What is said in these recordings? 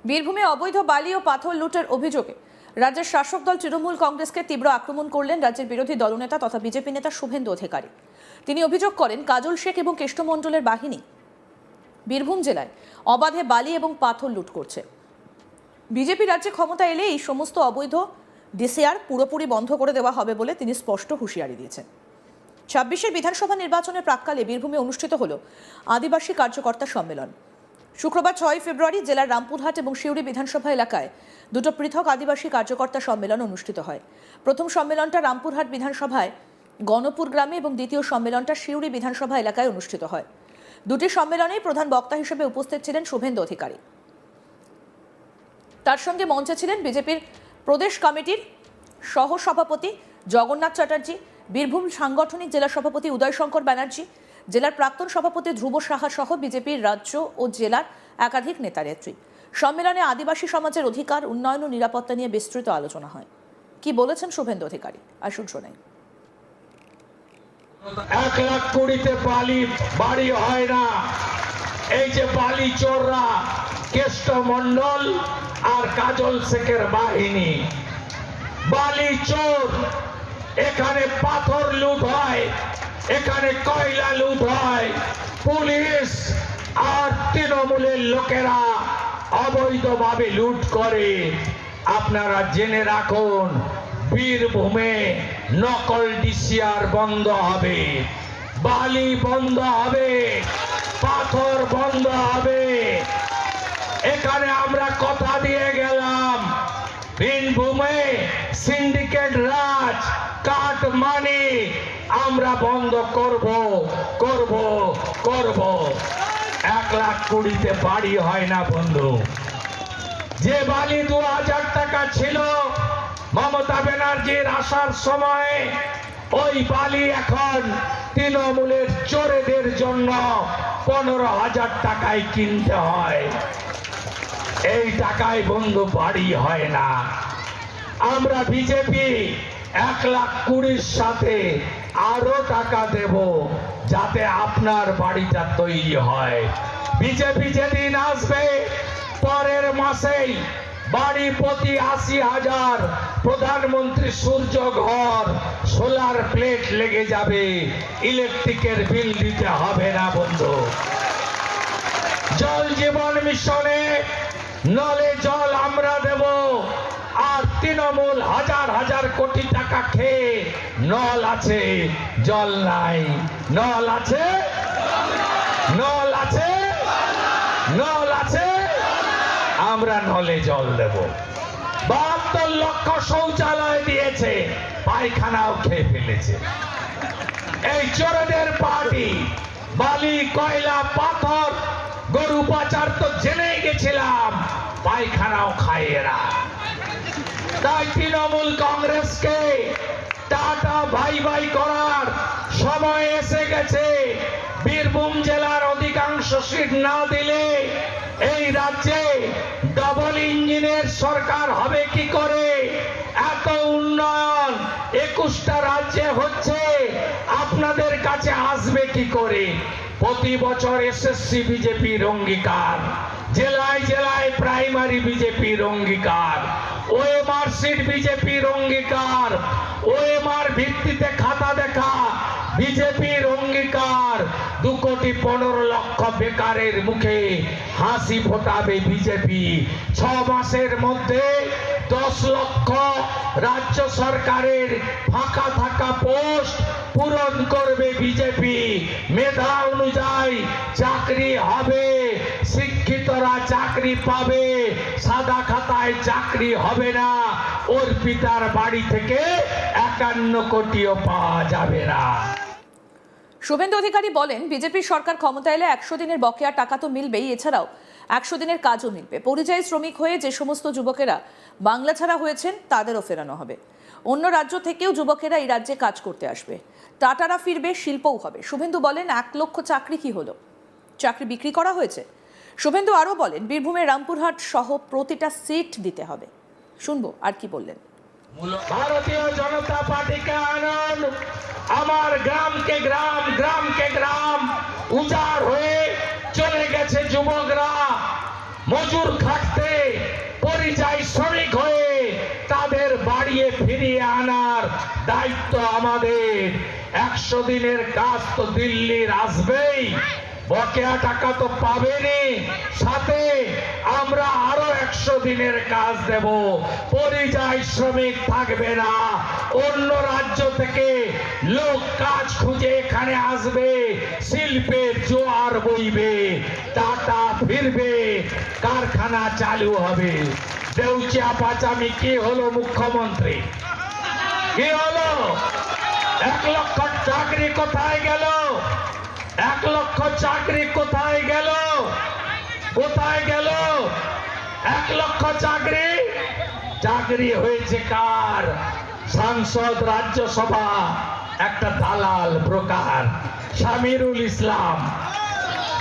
বীরভূমে অবৈধ বালি ও পাথর লুটের অভিযোগে রাজ্যের শাসক দল তৃণমূল কংগ্রেসকে তীব্র আক্রমণ করলেন রাজ্যের বিরোধী দলনেতা তথা বিজেপি নেতা শুভেন্দু অধিকারী। তিনি অভিযোগ করেন কাজল শেখ এবং কেষ্টমণ্ডলের বাহিনী বীরভূম জেলায় অবাধে বালি এবং পাথর লুট করছে। বিজেপি রাজ্যে ক্ষমতা এলে এই সমস্ত অবৈধ ডিসিআর পুরোপুরি বন্ধ করে দেওয়া হবে বলে তিনি স্পষ্ট হুঁশিয়ারি দিয়েছেন। ২৬ বিধানসভা নির্বাচনের প্রাক্কালে বীরভূমে অনুষ্ঠিত হল আদিবাসী কার্যকর্তা সম্মেলন। শুক্রবার ৬ ফেব্রুয়ারি জেলার রামপুরহাট এবং সিউড়ি বিধানসভা এলাকায় দুটো পৃথক আদিবাসী কার্যকর্তা সম্মেলন অনুষ্ঠিত হয়। প্রথম সম্মেলনটা রামপুরহাট বিধানসভায় গণপুর গ্রামে এবং দ্বিতীয় সম্মেলনটা সিউড়ি বিধানসভা এলাকায় অনুষ্ঠিত হয়। দুটি সম্মেলনেই প্রধান বক্তা হিসেবে উপস্থিত ছিলেন শুভেন্দু অধিকারী। তার সঙ্গে মঞ্চে ছিলেন বিজেপির প্রদেশ কমিটির সহ সভাপতি জগন্নাথ চ্যাটার্জি, বীরভূম সাংগঠনিক জেলা সভাপতি উদয়শঙ্কর ব্যানার্জি, জেলার প্রাক্তন সভাপতি ধ্রুব সাহা সহ বিজেপির রাজ্য ও জেলার একাধিক নেতানেত্রী। সম্মেলনে আদিবাসী সমাজের অধিকার, উন্নয়ন ও নিরাপত্তা নিয়ে বিস্তৃত আলোচনা হয়। কি বলেছেন শুভেন্দু অধিকারী আসুন শোনাই। 1,20,000 বালি বাড়ি হয় না। এই যে বালি চোররা কেষ্টমণ্ডল আর কাজল শেখের বাহিনী, বালি চোর। এখানে পাথর লুট হয়, এখানে কয়লা লুট হয়। পুলিশ আর তৃণমূলের লোকেরা অবৈধভাবে লুট করে। আপনারা জেনে রাখুন, বীরভূমে নকল ডিসিআর বন্ধ হবে, বালি বন্ধ হবে, পাথর বন্ধ হবে। এখানে আমরা কথা দিয়ে গেলাম, বীরভূমে সিন্ডিকেট রাজ, কাট মানি আমরা বন্ধ করব করব করব। 1,20,000 বাড়ি হয় না বন্ধু। যে বালি 2,000 টাকা ছিল মমতা ব্যানার্জির আসার সময়, ওই বালি এখন তৃণমূলের চোরেদের জন্য 15,000 টাকায় কিনতে হয়। এই টাকায় বন্ধু বাড়ি হয় না। আমরা বিজেপি 1,20,000 সাথে আরো টাকা দেব যাতে আপনার বাড়িটা তৈরি হয়। বিজেপি যেদিন আসবে পরের মাসেই বাড়ি প্রতি 80,000 প্রধানমন্ত্রী সূর্য ঘর সোলার প্লেট লেগে যাবে, ইলেকট্রিকের বিল দিতে হবে না বন্ধু। জল জীবন মিশনে নলে জল আমরা দেব। আর তৃণমূল হাজার হাজার কোটি টাকা খেয়ে নল আছে জল নাই, নল আছে নল আছে নল আছে, আমরা নলে জল দেব। 72 লক্ষ শৌচালয় দিয়েছে, পায়খানাও খেয়ে ফেলেছে। এই চোরদের পার্টি বালি কয়লা পাথর গরু পাচার তো জেনেই গেছিলাম, পায়খানাও খায় এরা। তাই তৃণমূল কংগ্রেসকে টাটা বাই বাই করার সময় এসে গেছে। বীরভূম জেলার অধিকাংশ সিট না দিলে এই রাজ্যে ডবল ইঞ্জিনের সরকার হবে কি করে? এত উন্নয়ন 21টা রাজ্যে হচ্ছে, আপনাদের কাছে আসবে কি করে? প্রতি বছর এসএসসি বিজেপির অঙ্গীকার, জেলায় জেলায় প্রাইমারি বিজেপির অঙ্গীকার, ওএমআর সিট বিজেপির অঙ্গীকার, ওএমআর ভিত্তিতে খাতা দেখা বিজেপির অঙ্গীকার। 2,15,00,000 বেকারের মুখে হাসি ফোটাবে বিজেপি। 6 মাসের মধ্যে 10 লক্ষ রাজ্য সরকারের ফাঁকা থাকা পোস্ট পূরণ করবে বিজেপি। মেধা অনুযায়ী চাকরি হবে, শিক্ষিতরা চাকরি পাবে, সাদা খাতায় চাকরি হবে না। ওর পিতার বাড়ি থেকে 51 কোটিও পাওয়া যাবে না। শুভেন্দু অধিকারী বলেন, বিজেপির সরকার ক্ষমতা এলে 100 দিনের বকেয়া টাকা তো মিলবেই, এছাড়াও 100 দিনের কাজও মিলবে। পরিযায়ী শ্রমিক হয়ে যে সমস্ত যুবকেরা বাংলা ছাড়া হয়েছেন তাদেরও ফেরানো হবে। অন্য রাজ্য থেকেও যুবকেরা এই রাজ্যে কাজ করতে আসবে। টাটারা ফিরবে, শিল্পও হবে। শুভেন্দু বলেন, 1 লক্ষ চাকরি কি হলো? চাকরি বিক্রি করা হয়েছে। শুভেন্দু আরও বলেন, বীরভূমের রামপুরহাট সহ প্রতিটা সিট দিতে হবে। শুনবো আর কি বললেন। ভারতীয় জনতা পার্টিকে আনন্দ, আমার গ্রামকে গ্রাম, গ্রামকে গ্রাম উজাড় হয়ে চলে গেছে যুবকরা। মজুর খাটতে পরিযায়ী শ্রমিক হয়ে তাদের বাড়িয়ে ফিরিয়ে আনার দায়িত্ব আমাদের। 100 দিনের কাজ তো দিল্লির আসবেই, বকেয়া টাকা তো পাবেনি, সাথে আমরা আরো 100 দিনের কাজ দেব। পরিযায়ী শ্রমিক থাকবে না, অন্য রাজ্য থেকে লোক কাজ খুঁজে এখানে আসবে, শিল্পের জোয়ার বইবে, টাটা ফিরবে, কারখানা চালু হবে। দেউচিয়া পাচামি কি হলো মুখ্যমন্ত্রী? কি হলো? 1 লক্ষ চাকরি কোথায় গেল? 1 লক্ষ চাকরি কোথায় গেল? কোথায় গেল 1 লক্ষ চাকরি? চাকরি হয়েছে কার? সাংসদ, রাজ্যসভা, একটা দালাল ব্রোকার শামিরুল ইসলাম,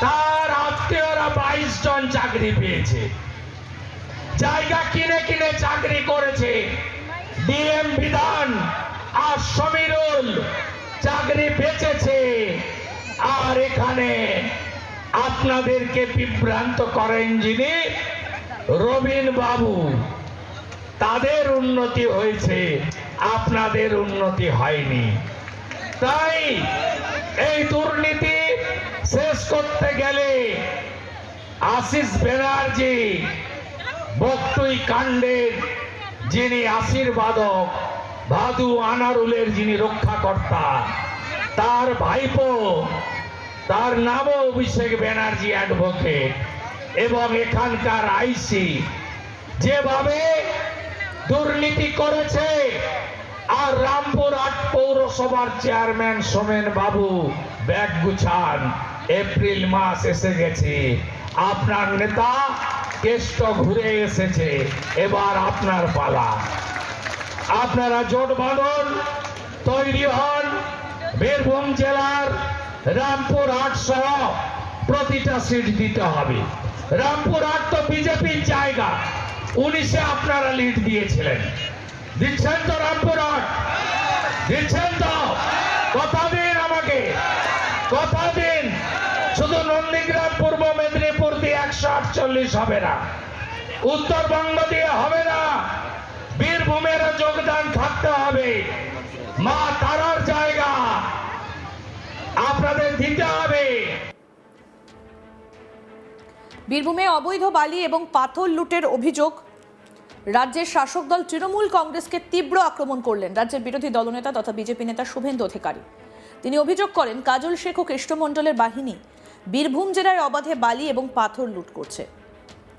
তার আত্মীয়রা 22 জন চাকরি পেয়েছে। জায়গা কিনে কিনে চাকরি করেছে। ডিএম বিধান আর সমীরুল চাকরি বেঁচেছে। আর এখানে আপনাদেরকে বিভ্রান্ত করেন যিনি, রবিন বাবু, তাদের উন্নতি হয়েছে, আপনাদের উন্নতি হয়নি। তাই এই দুর্নীতি শেষ করতে গেলে আশিস ব্যানার্জি বকটুই কাণ্ডের যিনি আশীর্বাদক, ভাদু আনারুলের যিনি রক্ষাকর্তা, তার ভাইপো, তার নামও অভিষেক ব্যানার্জি অ্যাডভোকেট, এবং এখানকার আইসি যেভাবে দুর্নীতি করেছে, আর রামপুরহাট পৌরসভার চেয়ারম্যান সোমেন বাবু ব্যাগ গুছান, এপ্রিল মাস এসে গেছে, আপনার নেতা কেষ্ট ঘুরে এসেছে, এবার আপনার পালা। আপনারা জোট বাঁধন, তৈরি হন। বীরভূম জেলার রামপুরহাট সহ প্রতিটা সিট দিতে হবে। রামপুরহাট তো বিজেপির জায়গা, 19-এ আপনারা লিড দিয়েছিলেন, দিচ্ছেন তো? রামপুরহাট দিচ্ছেন তো? কথা দিন আমাকে, কথা দিন। শুধু নন্দীগ্রাম, পূর্ব মেদিনীপুর দিয়ে 148 হবে না, উত্তরবঙ্গ দিয়ে হবে না, বীরভূমের যোগদান থাকতে হবে। মা তারার জায়গা আপনাদের দিতে হবে। বীরভূমে অবৈধ বালি এবং পাথর লুটের অভিযোগ। রাজ্যের শাসক দল তৃণমূল কংগ্রেসকে তীব্র আক্রমণ করলেন রাজ্যের বিরোধী দলনেতা তথা বিজেপি নেতা শুভেন্দু অধিকারী। তিনি অভিযোগ করেন, কাজল শেখ ও কৃষ্ণমণ্ডলের বাহিনী বীরভূম জেলায় অবাধে বালি এবং পাথর লুট করছে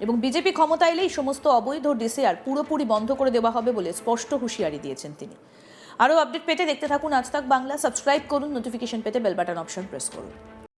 এবং বিজেপি ক্ষমতা এলেই সমস্ত অবৈধ ডিসিআর পুরোপুরি বন্ধ করে দেওয়া হবে বলে স্পষ্ট হুঁশিয়ারি দিয়েছেন তিনি। আরও আপডেট পেতে দেখতে থাকুন আজ তাক বাংলা। সাবস্ক্রাইব করুন, নোটিফিকেশন পেতে বেল বাটন অপশন প্রেস করুন।